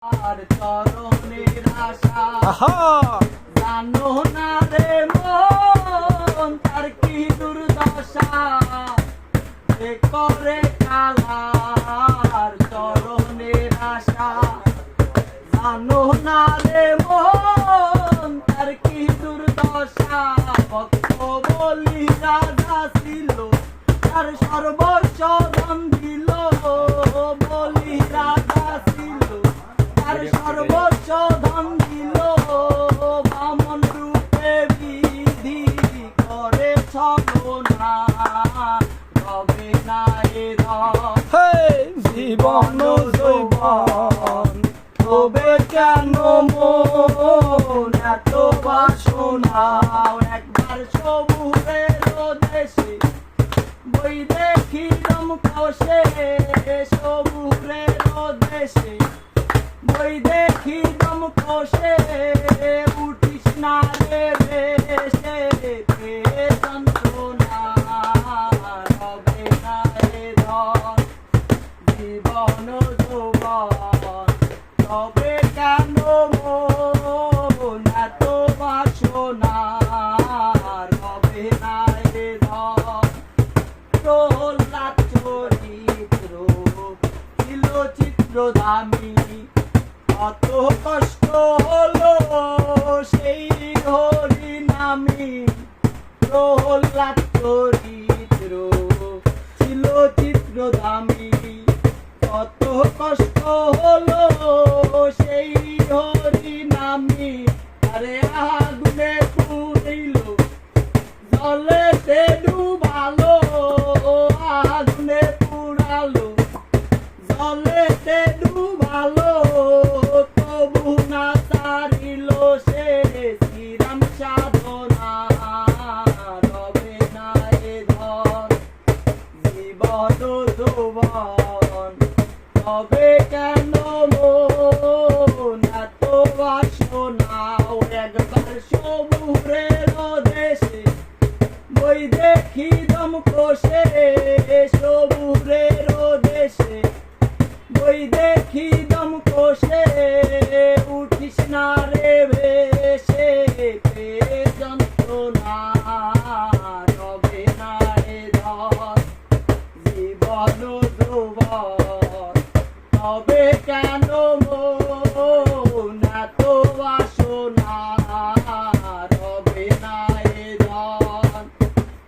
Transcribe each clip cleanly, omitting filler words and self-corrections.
আর চরণের আশা জানো না রে মন তার কি দুর্দশা এ করে কালার চরণের আশা জানো না রে মন তার কি দুর্দশা ভক্ত বলি রাজা ছিল তার সর্বস্ব ধন দিল বলি রাজা ছিল তার সর্বস্ব ধন দিল বামন রূপে বিধি করে ছলনা রবে না এ জীবন যৌবন তবে কেন মন এত বাসনা একবার সবুরের দেশে বই দেখি দম কষে সবুরের দেশে বই দেখি দম কষে উঠিস না রে বেশে যন্ত্রণা রবে না রে জীবন যৌবন তবে কেন মন এত বাসনা রবে না রে প্রহ্লাদ চরিত্র ছিল চিত্র দামি কত কষ্ট হলো সেই হরি নামি প্রহ্লাদ চরিত্র ছিল চিত্র দামি কত কষ্ট হলো সেই হরি নামি আরে আগুনে পুড়িল জলেতে ডুবালো আগুনে পুড়ালো জলেতে ডুবালো তবু না তারিল সে শ্রীরাম সাধনা রবে না এ জীবন যৌবন তবে কেন মন এত বাসনা একবার সবুরের দেশে বই দেখি দম কষে সবুরের দেশে বই দেখি দম কষে উঠিস না রে বেশে যন্ত্রণা রবে না রে জীবন যৌবন তবে কেন মন এত বাসনা রবে না রে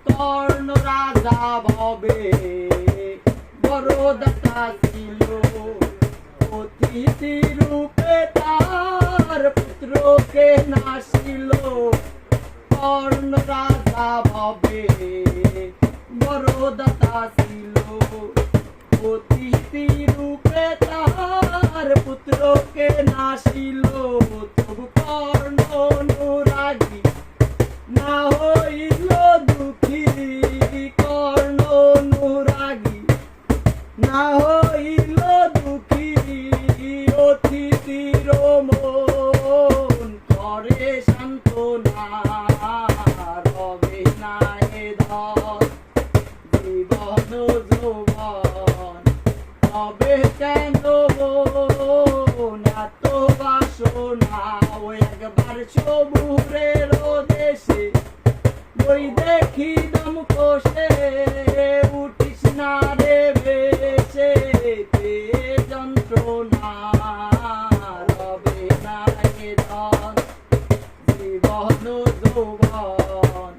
কর্ণ রাজা ভবে বড় দাতা ছিল অতিথি রূপে তার পুত্রকে নাসিল কর্ণ রাজা ভবে বড় দাতা ছিল অতিথি রূপে তার পুত্রকে নাসিল তবু কর্ণ অনুরাগী না হইল দুঃখী কর্ণ অনুরাগী না হইল দুঃখী অতিথির মন করে সান্ত্বনা রবে না এ জীবন যৌবন তবে কেন মন এত বাসনা একবার সবুরের দেশে বই দেখি দম কষে উঠিস না রে বেশে যন্ত্রণা রবে না এ জীবন যৌবন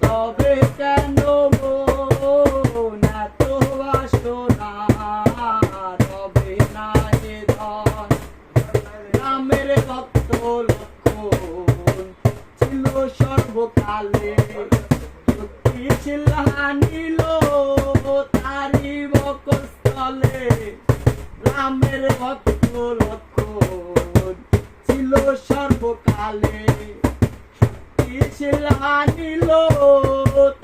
তবে কেন মন এত বাসনা রবে না এ রামের ভক্ত লক্ষণ ছিল সর্বকালে শক্তি ছিলানিল তারি বকস্থলে রামের ভক্ত লক্ষণ ছিল সর্বকালে শক্তি ছিলানিল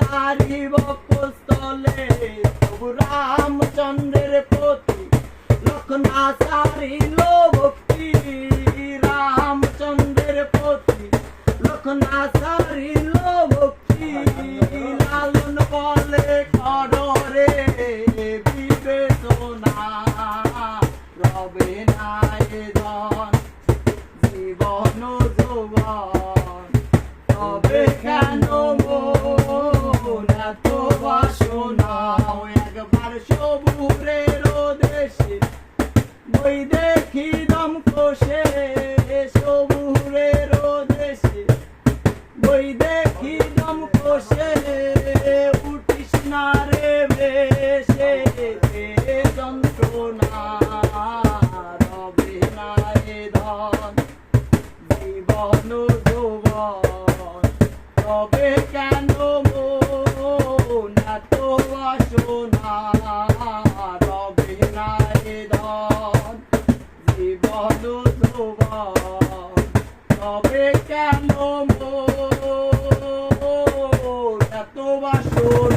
তারি বকস্থলে তবু রামচন্দ্রের প্রতি লক্ষণ সারিল ভক্তি রামচন্দ্রের প্রতি লক্ষণ সারিল ভক্তি লালন বলে কররে বিবেচনা রবে না এ জীবন যৌবন তবে কেন মন এত বাসনা একবার সবুরের দেশে বই দেখি দম কষে সবুরের দেশে বই দেখি দম কষে উঠিস না রে বেশে যন্ত্রণা রবে না রে ধন জীবন যৌবন তবে কেন মন এত বাসনা রবে না রে ধন জীবন যৌবন তবে কেন মন এত বাসনা